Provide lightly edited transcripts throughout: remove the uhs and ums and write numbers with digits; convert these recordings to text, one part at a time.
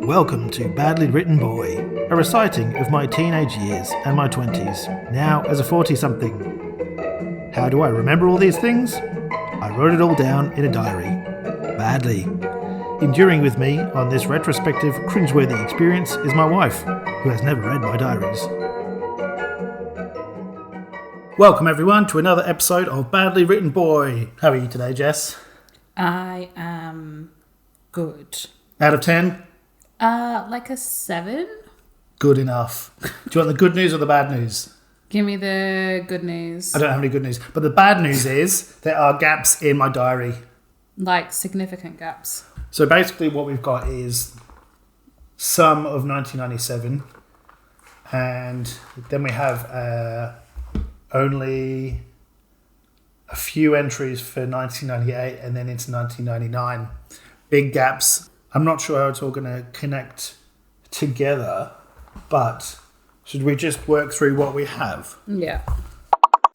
Welcome to Badly Written Boy, a reciting of my teenage years and my 20s, now as a 40-something. How do I remember all these things? I wrote it all down in a diary. Badly. Enduring with me on this retrospective, cringeworthy experience is my wife, who has never read my diaries. Welcome everyone to another episode of Badly Written Boy. How are you today, Jess? I am good. Out of 10? Like a 7? Good enough. Do you want the good news or the bad news? Give me the good news. I don't have any good news. But the bad news is there are gaps in my diary. Like significant gaps. So basically what we've got is some of 1997 and then we have only a few entries for 1998 and then into 1999. Big gaps. I'm not sure how it's all going to connect together, but should we just work through what we have? Yeah.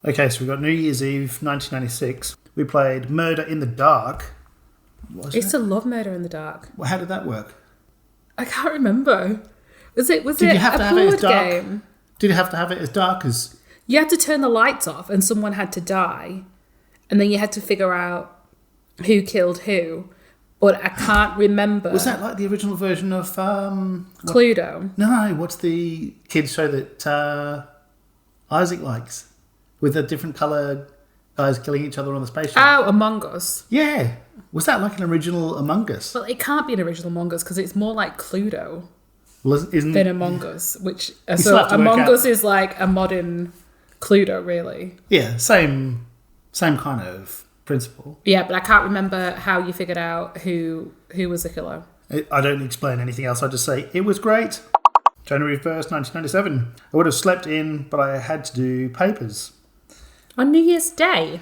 Okay, so we've got New Year's Eve, 1996. We played Murder in the Dark. I used to love Murder in the Dark. Well, how did that work? I can't remember. Was it a board game? Did you have to have it as dark as... You had to turn the lights off and someone had to die. And then you had to figure out who killed who. But I can't remember. Was that like the original version of... Cluedo? No, what's the kids show that Isaac likes? With the different colour guys killing each other on the spaceship. Oh, Among Us. Yeah. Was that like an original Among Us? Well, it can't be an original Among Us because it's more like Cluedo Isn't than Among Us. Which so Among Us is like a modern Cluedo, really. Yeah, same kind of principle. Yeah, but I can't remember how you figured out who was the killer. I don't explain anything else. I just say it was great. January 1st, 1997. I would have slept in, but I had to do papers. On New Year's Day?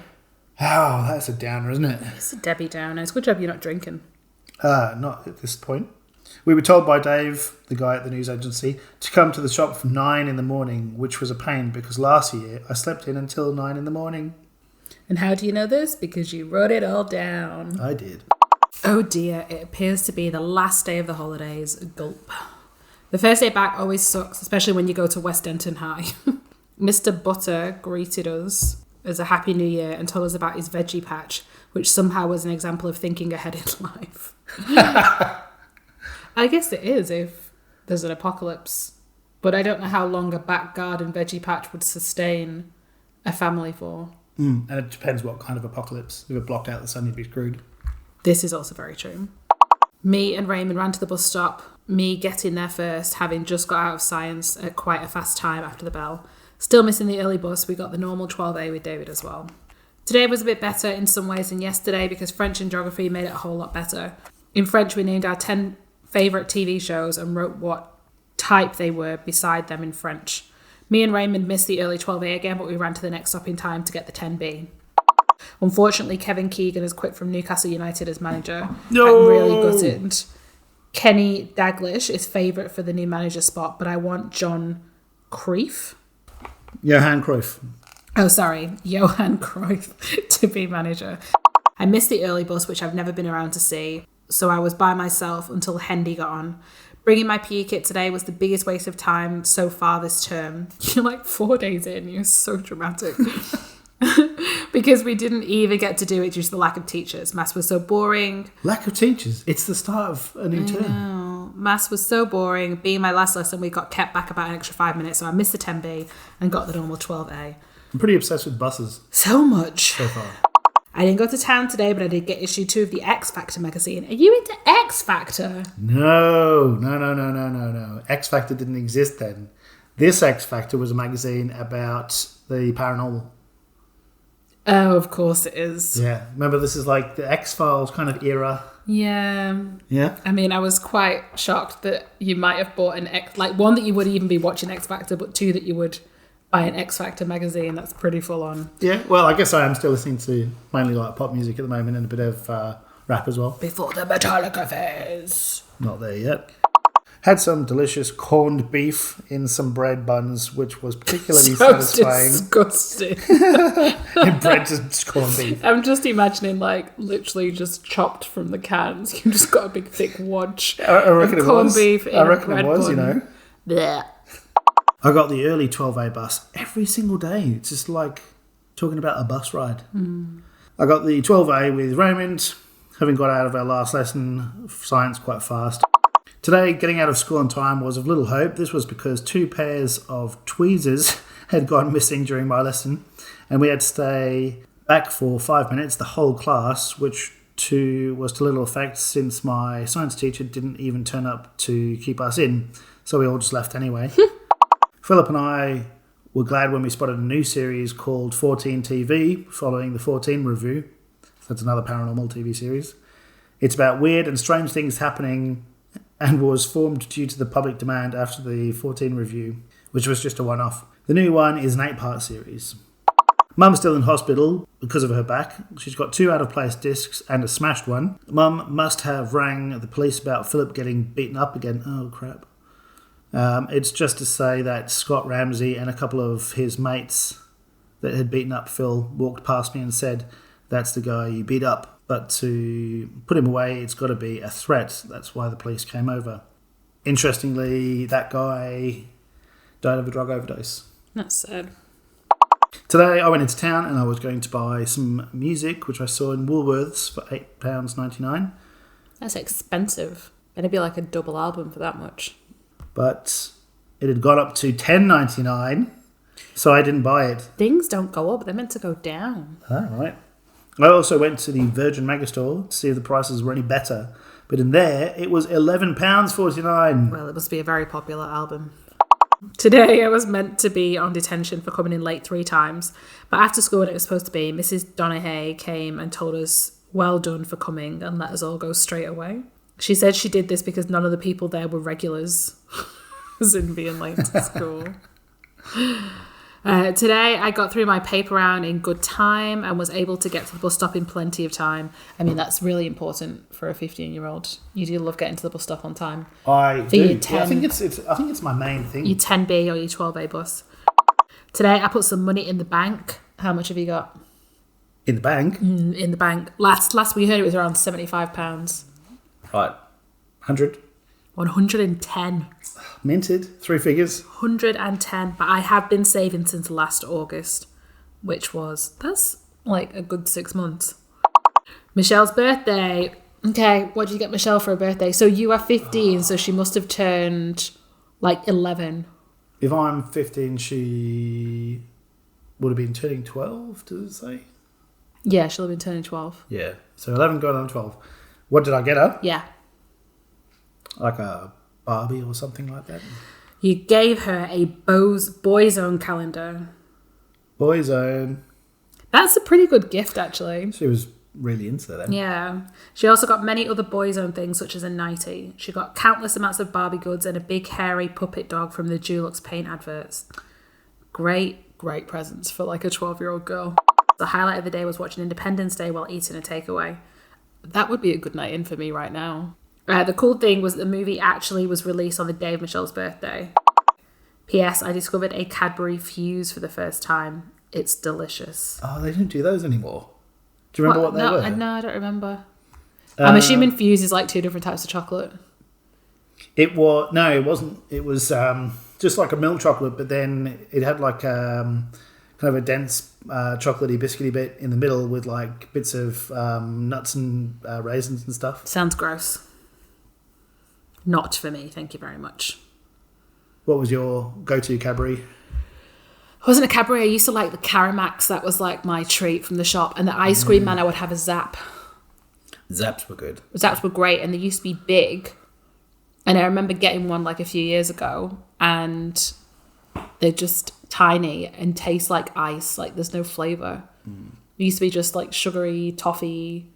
Oh, that's a downer, isn't it? It's a Debbie Downer. It's a good job you're not drinking. Not at this point. We were told by Dave, the guy at the news agency, to come to the shop from 9 in the morning, which was a pain because last year I slept in until 9 in the morning. And how do you know this? Because you wrote it all down. I did. Oh dear, it appears to be the last day of the holidays. Gulp. The first day back always sucks, especially when you go to West Denton High. Mr. Butter greeted us as a Happy New Year and told us about his veggie patch, which somehow was an example of thinking ahead in life. I guess it is if there's an apocalypse. But I don't know how long a back garden veggie patch would sustain a family for. And it depends what kind of apocalypse. If it blocked out the sun, you'd be screwed. This is also very true. Me and Raymond ran to the bus stop. Me getting there first, having just got out of science at quite a fast time after the bell. Still missing the early bus, we got the normal 12A with David as well. Today was a bit better in some ways than yesterday because French and geography made it a whole lot better. In French, we named our 10 favourite TV shows and wrote what type they were beside them in French. Me and Raymond missed the early 12A again, but we ran to the next stop in time to get the 10B. Unfortunately, Kevin Keegan has quit from Newcastle United as manager. No! I'm really gutted. Kenny Dalglish is favourite for the new manager spot, but I want John Cruyff. Johan Cruyff. Oh, sorry. Johan Cruyff to be manager. I missed the early bus, which I've never been around to see, so I was by myself until Hendy got on. Bringing my PE kit today was the biggest waste of time so far this term. You're like 4 days in. You're so dramatic. Because we didn't even get to do it due to the lack of teachers. Maths was so boring. Lack of teachers? It's the start of a new term. No. Maths was so boring. Being my last lesson, we got kept back about an extra 5 minutes, so I missed the 10B and got the normal 12A. I'm pretty obsessed with buses. So much. So far. I didn't go to town today, but I did get issue 2 of the X Factor magazine. Are you into X Factor? No. X Factor didn't exist then. This X Factor was a magazine about the paranormal. Oh, of course it is. Yeah. Remember, this is like the X-Files kind of era. Yeah. Yeah. I mean, I was quite shocked that you might have bought an X... Like, 1, that you would even be watching X Factor, but 2, that you would buy an X Factor magazine. That's pretty full on. Yeah. Well, I guess I am still listening to mainly like pop music at the moment and a bit of rap as well. Before the Metallica phase. Not there yet. Had some delicious corned beef in some bread buns, which was particularly Sounds satisfying. disgusting. And bread just corned beef. I'm just imagining, like, literally just chopped from the cans. You just got a big thick wadge I reckon of it corned was. beef in I reckon a bread it was, bun. you know. Blech. I got the early 12A bus every single day. It's just like talking about a bus ride. I got the 12A with Raymond, having got out of our last lesson of science quite fast. Today, getting out of school on time was of little hope. This was because 2 pairs of tweezers had gone missing during my lesson, and we had to stay back for 5 minutes, the whole class, which was to little effect since my science teacher didn't even turn up to keep us in, so we all just left anyway. Philip and I were glad when we spotted a new series called 14 TV, following the 14 review. That's another paranormal TV series. It's about weird and strange things happening and was formed due to the public demand after the 14 review, which was just a one-off. The new one is an 8-part series. Mum's still in hospital because of her back. She's got 2 out-of-place discs and a smashed one. Mum must have rang the police about Philip getting beaten up again. Oh, crap. It's just to say that Scott Ramsey and a couple of his mates that had beaten up Phil walked past me and said, "That's the guy you beat up." But to put him away, it's got to be a threat. That's why the police came over. Interestingly, that guy died of a drug overdose. That's sad. Today, I went into town and I was going to buy some music, which I saw in Woolworths for £8.99. That's expensive. It'd be like a double album for that much. But it had gone up to $10.99, so I didn't buy it. Things don't go up, they're meant to go down. Ah, right. I also went to the Virgin Megastore to see if the prices were any better. But in there, it was £11.49. Well, it must be a very popular album. Today, I was meant to be on detention for coming in late 3 times. But after school, when it was supposed to be, Mrs. Donaghy came and told us, "Well done for coming," and let us all go straight away. She said she did this because none of the people there were regulars, as in being late to school. Today, I got through my paper round in good time and was able to get to the bus stop in plenty of time. I mean, that's really important for a 15-year-old. You do love getting to the bus stop on time. I For do. your Yeah, 10, I think it's my main thing. your 10B or your 12A bus. Today, I put some money in the bank. How much have you got? In the bank? In the bank. Last we heard it was around £75. Right. 100. 110. Minted. 3 figures. 110. But I have been saving since last August, that's like a good 6 months. Michelle's birthday. Okay, what did you get Michelle for her birthday? So you are 15, so she must have turned like 11. If I'm 15, she would have been turning 12, does it say? Yeah, she'll have been turning 12. Yeah. So 11 going on 12. What did I get her? Yeah. Like a Barbie or something like that? You gave her a Boy's Own calendar. Boy's Own. That's a pretty good gift, actually. She was really into them. Yeah. She also got many other Boy's Own things, such as a nightie. She got countless amounts of Barbie goods and a big hairy puppet dog from the Dulux paint adverts. Great presents for like a 12-year-old girl. The highlight of the day was watching Independence Day while eating a takeaway. That would be a good night in for me right now. The cool thing was that the movie actually was released on the day of Michelle's birthday. P.S. I discovered a Cadbury Fuse for the first time. It's delicious. Oh, they don't do those anymore. Do you remember what they were? No, I don't remember. I'm assuming Fuse is like 2 different types of chocolate. It wasn't. It was just like a milk chocolate, but then it had like kind of a dense chocolatey biscuity bit in the middle with like bits of nuts and raisins and stuff. Sounds gross. Not for me, thank you very much. What was your go-to Cadbury? I wasn't a Cadbury. I used to like the Caramax. That was like my treat from the shop. And the ice cream man, I would have a Zap. Zaps were good. Zaps were great, and they used to be big. And I remember getting one like a few years ago, and they're just tiny and taste like ice. Like there's no flavour. It used to be just like sugary, toffee,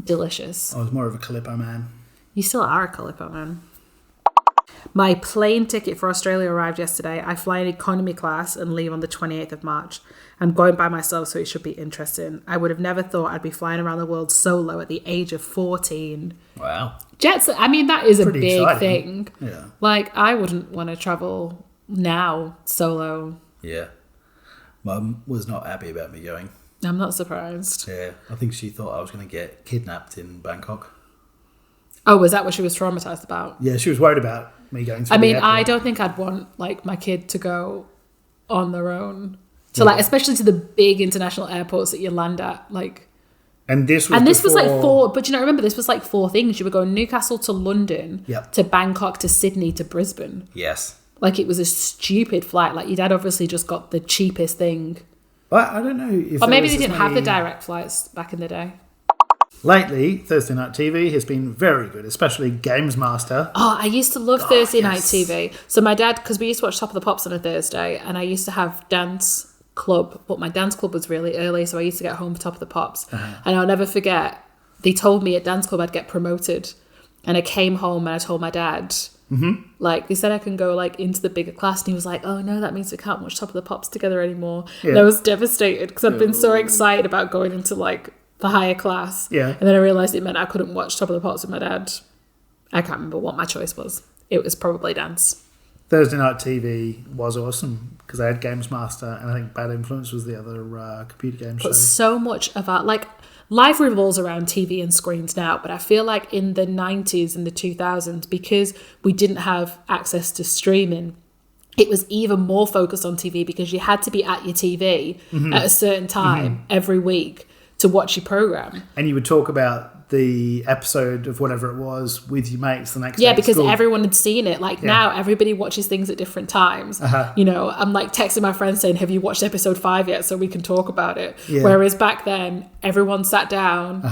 delicious. I was more of a Calippo man. You still are a Calippo man. My plane ticket for Australia arrived yesterday. I fly in economy class and leave on the 28th of March. I'm going by myself, so it should be interesting. I would have never thought I'd be flying around the world solo at the age of 14. Wow. Jets, I mean, that is Pretty a big exciting. thing. Yeah. Like, I wouldn't want to travel now solo. Yeah. Mum was not happy about me going. I'm not surprised. Yeah. I think she thought I was going to get kidnapped in Bangkok. Oh, was that what she was traumatized about? Yeah, she was worried about me going through I mean, the airport. I don't think I'd want, like, my kid to go on their own. So, like, especially to the big international airports that you land at, like... And this was like before- 4, but you know, remember, this was like 4 things. You were going Newcastle to London, Yep. to Bangkok, to Sydney, to Brisbane. Yes. Like, it was a stupid flight. Like, your dad obviously just got the cheapest thing. But I don't know if Or there maybe was they as didn't have the many- direct flights back in the day. Lately, Thursday Night TV has been very good, especially Games Master. Oh, I used to love Thursday night yes. TV. So my dad, because we used to watch Top of the Pops on a Thursday, and I used to have dance club, but my dance club was really early, so I used to get home for Top of the Pops. And I'll never forget, they told me at dance club I'd get promoted, and I came home and I told my dad, like, they said I can go, like, into the bigger class, and he was like, oh no, that means we can't watch Top of the Pops together anymore. And I was devastated because I'd been so excited about going into, like, the higher class. Yeah. And then I realised it meant I couldn't watch Top of the Pops with my dad. I can't remember what my choice was. It was probably dance. Thursday Night TV was awesome because they had Games Master, and I think Bad Influence was the other computer game show. But so much of our, like, life revolves around TV and screens now, but I feel like in the 90s and the 2000s, because we didn't have access to streaming, it was even more focused on TV because you had to be at your TV at a certain time every week to watch your program. And you would talk about the episode of whatever it was with your mates the next day. Yeah, at because school. everyone had seen it. Like, now everybody watches things at different times. You know, I'm like texting my friends saying, have you watched episode 5 yet, so we can talk about it? Yeah. Whereas back then, everyone sat down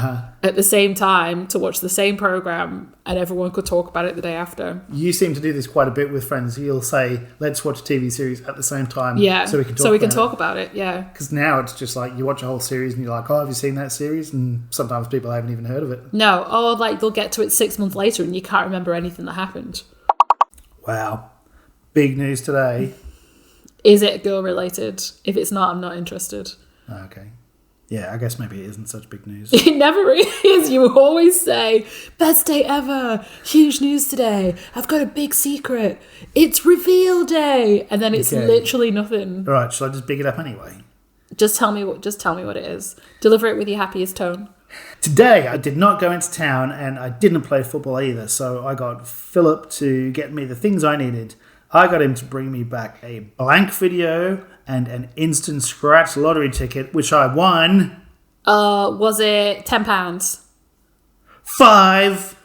at the same time to watch the same program, and everyone could talk about it the day after. You seem to do this quite a bit with friends. You'll say, let's watch a TV series at the same time. Yeah, So we can talk about it. Yeah. Because now it's just like you watch a whole series and you're like, oh, have you seen that series? And sometimes people haven't even heard of it. No, or like they'll get to it 6 months later and you can't remember anything that happened. Wow. Big news today. Is it girl related? If it's not, I'm not interested. Okay. Yeah, I guess maybe it isn't such big news. It never is. You always say, best day ever, huge news today, I've got a big secret, it's reveal day, and then it's Okay. literally nothing. All right, shall I just big it up anyway? Just tell me what it is. Deliver it with your happiest tone. Today, I did not go into town and I didn't play football either, so I got Philip to get me the things I needed. I got him to bring me back a blank video and an instant scratch lottery ticket, which I won Was it £10? £5.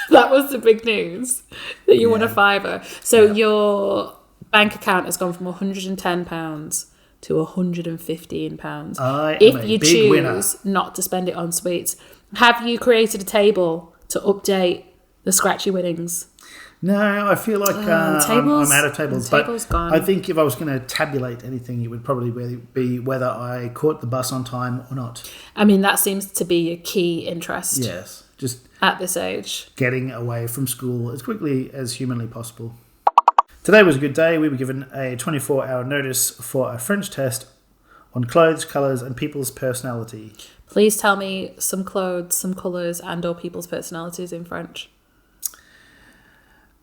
That was the big news, that you won a fiver. So your bank account has gone from £110 to £115. I am If a you big choose winner. not to spend it on sweets, have you created a table to update the scratchy winnings? No, I feel like I'm tables? out of tables. The table's But gone. I think if I was going to tabulate anything, it would probably be whether I caught the bus on time or not. I mean, that seems to be a key interest Yes, just at this age. getting away from school as quickly as humanly possible. Today was a good day. We were given a 24-hour notice for a French test on clothes, colours and people's personality. Please tell me some clothes, some colours and or people's personalities in French.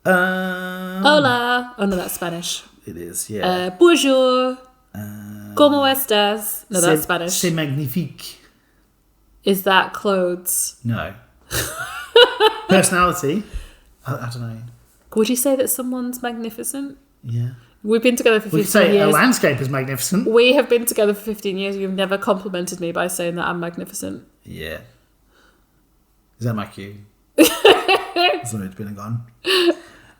Hola. Oh, no, that's Spanish. It is, yeah. Bonjour. ¿Cómo estás? No, that's Spanish. C'est magnifique. Is that clothes? No. Personality? I don't know. Would you say that someone's magnificent? Yeah. We've been together for We 15 could say a years. landscape is magnificent. We have been together for 15 years. You've never complimented me by saying that I'm magnificent. Yeah. Is that my cue? Sorry, it's been and gone.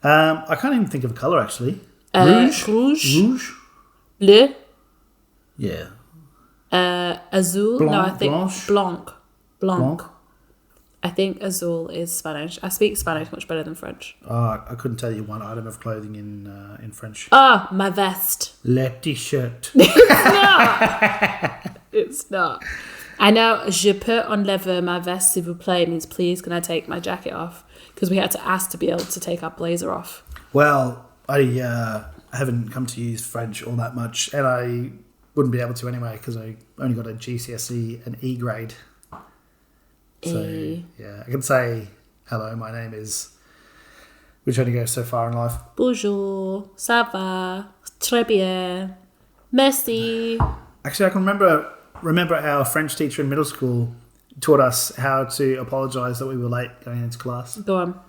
I can't even think of a colour, actually. Rouge? Rouge? Bleu. Yeah. Azul. No, I think Blanche? Blanc. Blanc? I think azul is Spanish. I speak Spanish much better than French. I couldn't tell you one item of clothing in French. Ah, my vest. Le t-shirt. It's not. I know je peux enlever ma veste s'il vous plaît means please can I take my jacket off? Because we had to ask to be able to take our blazer off. Well, I haven't come to use French all that much, and I wouldn't be able to anyway because I only got a GCSE and E grade. So, yeah, I can say, hello, my name is, which only goes so far in life. Bonjour, ça va, très bien, merci. Actually, I can remember our French teacher in middle school taught us how to apologise that we were late going into class. Go on.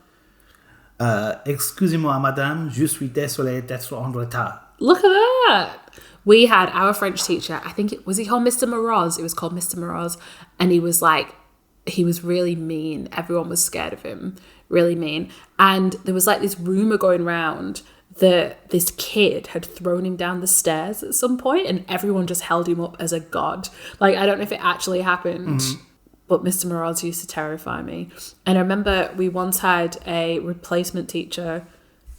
Excusez-moi, madame, je suis désolé d'être en retard. Look at that. We had our French teacher, I think, was he called Mr. Moroz? It was called Mr. Moroz. And he was really mean. Everyone was scared of him. Really mean. And there was like this rumour going round that this kid had thrown him down the stairs at some point and everyone just held him up as a god. Like, I don't know if it actually happened, but Mr. Moroz used to terrify me. And I remember we once had a replacement teacher.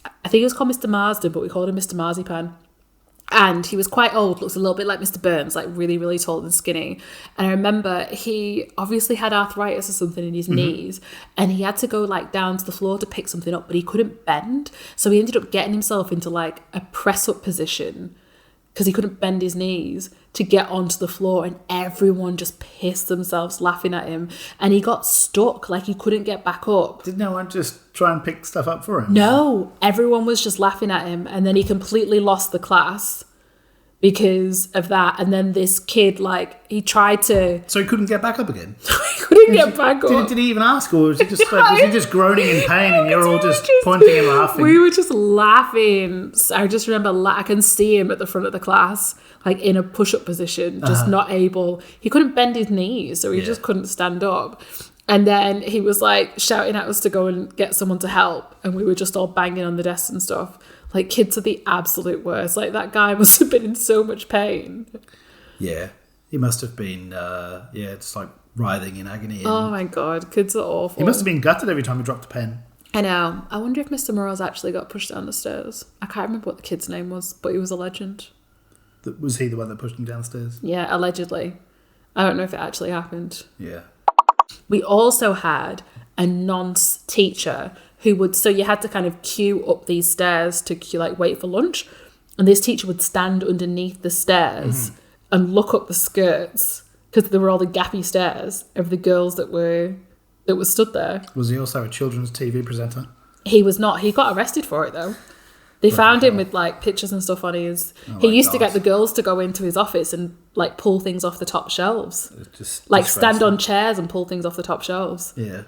I think he was called Mr. Marsden, but we called him Mr. Marzipan. And he was quite old, looks a little bit like Mr. Burns, like really, really tall and skinny. And I remember he obviously had arthritis or something in his knees, and he had to go like down to the floor to pick something up, but he couldn't bend. So he ended up getting himself into like a press-up position because he couldn't bend his knees to get onto the floor, and everyone just pissed themselves laughing at him. And he got stuck, like he couldn't get back up. Did no one just try and pick stuff up for him? No, everyone was just laughing at him, and then he completely lost the class because of that. And then this kid, like, he tried to... So he couldn't get back up again? He couldn't get back up. Did he even ask, or was he just like, was he just groaning in pain and you're all just pointing and laughing? We were just laughing. I just remember I can see him at the front of the class, like in a push-up position, just not able... He couldn't bend his knees, so he just couldn't stand up. And then he was like shouting at us to go and get someone to help, and we were just all banging on the desks and stuff. Like, kids are the absolute worst. Like, that guy must have been in so much pain. Yeah, he must have been, it's like writhing in agony. Oh my God, kids are awful. He must have been gutted every time he dropped a pen. I know. I wonder if Mr. Moroz actually got pushed down the stairs. I can't remember what the kid's name was, but he was a legend. Was he the one that pushed him downstairs? Yeah, allegedly. I don't know if it actually happened. Yeah. We also had a nonce teacher who would, so you had to kind of queue up these stairs to like wait for lunch, and this teacher would stand underneath the stairs and look up the skirts, because there were all the gappy stairs of the girls that were stood there. Was he also a children's TV presenter? He was not. He got arrested for it though. They found him with like pictures and stuff on his... he used to get the girls to go into his office and like pull things off the top shelves. Just like stand on chairs and pull things off the top shelves. Yeah.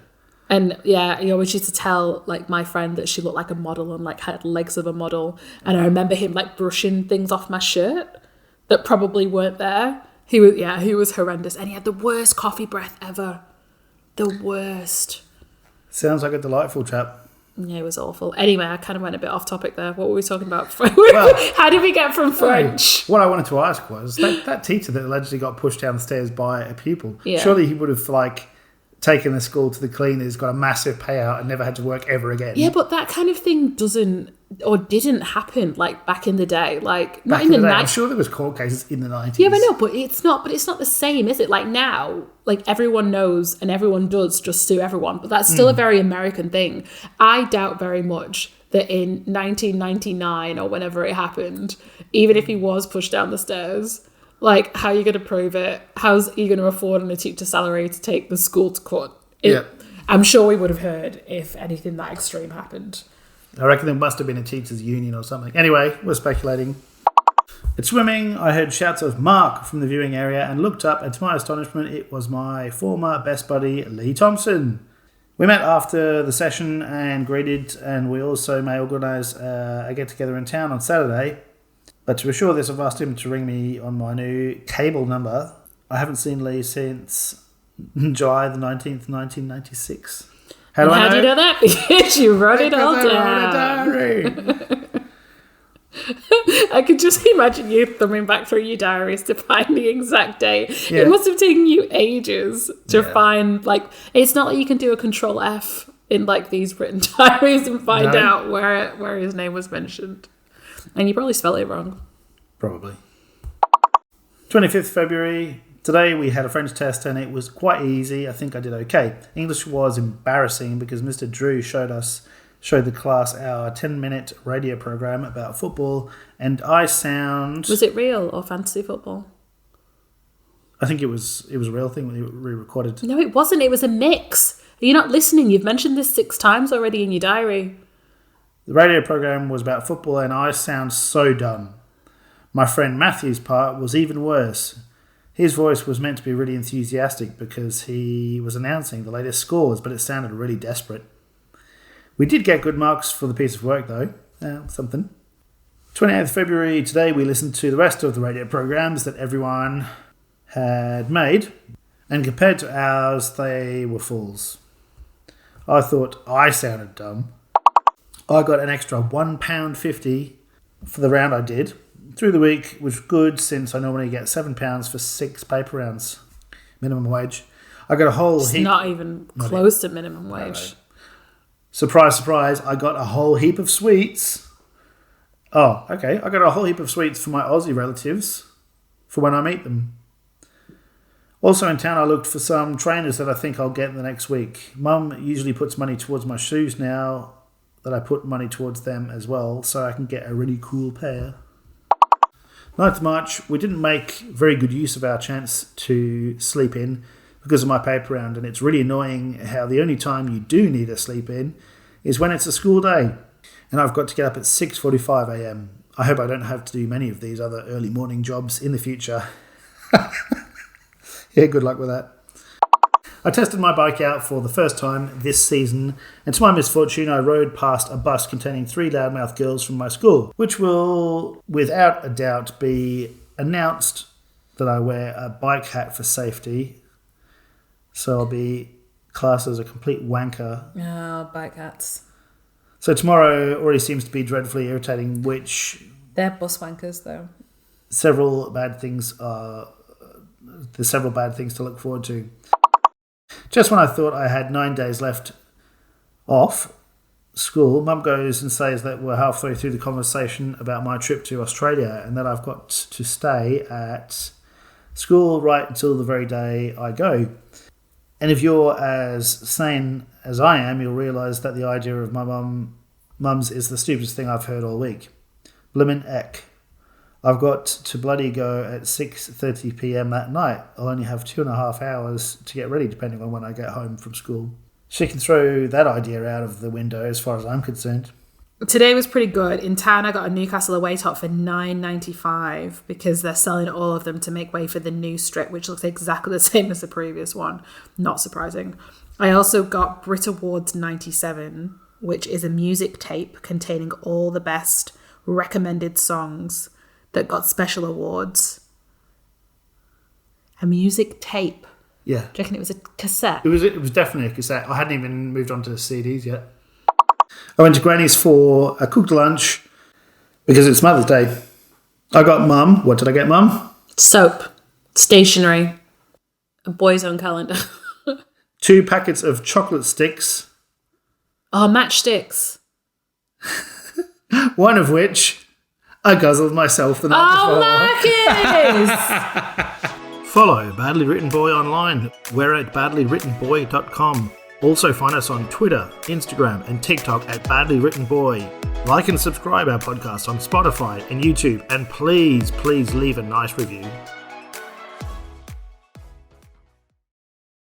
And yeah, he always used to tell like my friend that she looked like a model and like had legs of a model. And I remember him like brushing things off my shirt that probably weren't there. He was horrendous. And he had the worst coffee breath ever. The worst. Sounds like a delightful chap. Yeah, it was awful. Anyway, I kind of went a bit off topic there. What were we talking about? Well, how did we get from French? What I wanted to ask was, that teacher that allegedly got pushed down the stairs by a pupil, Yeah. surely he would have like taken the school to the cleaners, got a massive payout and never had to work ever again. Yeah, but that kind of thing didn't happen like back in the day. Like not Back in the day, 90s. I'm sure there was court cases in the 90s. Yeah, I know, but it's not the same, is it? Like now, like everyone knows and everyone does just sue everyone, but that's still a very American thing. I doubt very much that in 1999 or whenever it happened, even if he was pushed down the stairs, like how are you going to prove it? How's he going to afford on a teacher's salary to take the school to court? I'm sure we would have heard if anything that extreme happened. I reckon there must have been a teachers' union or something. Anyway, we're speculating. At swimming, I heard shouts of Mark from the viewing area and looked up, and to my astonishment, it was my former best buddy, Lee Thompson. We met after the session and greeted, and we also may organise a get-together in town on Saturday. But to assure this, I've asked him to ring me on my new cable number. I haven't seen Lee since July the 19th, 1996. How do you know that? Because you wrote it all Because down. I wrote a diary. I could just imagine you thumbing back through your diaries to find the exact date. Yeah. It must have taken you ages to find, like, it's not like you can do a control F in like these written diaries and find out where his name was mentioned. And you probably spelled it wrong. Probably. 25th February Today we had a French test and it was quite easy. I think I did okay. English was embarrassing because Mr. Drew showed the class our 10-minute radio program about football, and I sound... Was it real or fantasy football? I think it was a real thing we re-recorded. No, it wasn't. It was a mix. Are you not listening? You've mentioned this 6 times already in your diary. The radio program was about football and I sound so dumb. My friend Matthew's part was even worse. His voice was meant to be really enthusiastic because he was announcing the latest scores, but it sounded really desperate. We did get good marks for the piece of work though. Something. 28th February, today we listened to the rest of the radio programs that everyone had made, and compared to ours, they were fools. I thought I sounded dumb. I got an extra £1.50 for the round I did through the week, which was good since I normally get £7 for 6 paper rounds, minimum wage. I got a whole It's heap. not even close to minimum wage. No. Surprise, surprise, I got a whole heap of sweets. Oh, okay. I got a whole heap of sweets for my Aussie relatives for when I meet them. Also in town, I looked for some trainers that I think I'll get in the next week. Mum usually puts money towards my shoes now that I put money towards them as well, so I can get a really cool pair. 9th March, we didn't make very good use of our chance to sleep in because of my paper round, and it's really annoying how the only time you do need a sleep in is when it's a school day, and I've got to get up at 6:45 a.m. I hope I don't have to do many of these other early morning jobs in the future. Yeah, good luck with that. I tested my bike out for the first time this season, and to my misfortune, I rode past a bus containing 3 loudmouth girls from my school, which will, without a doubt, be announced that I wear a bike hat for safety. So I'll be classed as a complete wanker. Oh, bike hats. So tomorrow already seems to be dreadfully irritating, which... They're bus wankers, though. There's several bad things to look forward to. Just when I thought I had 9 days left off school, Mum goes and says that we're halfway through the conversation about my trip to Australia and that I've got to stay at school right until the very day I go. And if you're as sane as I am, you'll realise that the idea of my mum's is the stupidest thing I've heard all week. Blimmin' heck. I've got to bloody go at 6:30 p.m. that night. I'll only have 2.5 hours to get ready, depending on when I get home from school. She can throw that idea out of the window as far as I'm concerned. Today was pretty good. In town, I got a Newcastle away top for $9.95 because they're selling all of them to make way for the new strip, which looks exactly the same as the previous one. Not surprising. I also got Brit Awards 97, which is a music tape containing all the best recommended songs that got special awards. A music tape. Yeah. Do you reckon it was a cassette? It was definitely a cassette. I hadn't even moved on to the CDs yet. I went to Granny's for a cooked lunch because it's Mother's Day. I got Mum. What did I get, Mum? Soap. Stationery. A boy's own calendar. 2 packets of chocolate sticks. Oh, matchsticks. One of which I guzzled myself the night before. Marcus! Follow Badly Written Boy online. We're at badlywrittenboy.com. Also find us on Twitter, Instagram and TikTok at Badly Written Boy. Like and subscribe our podcast on Spotify and YouTube, and please leave a nice review.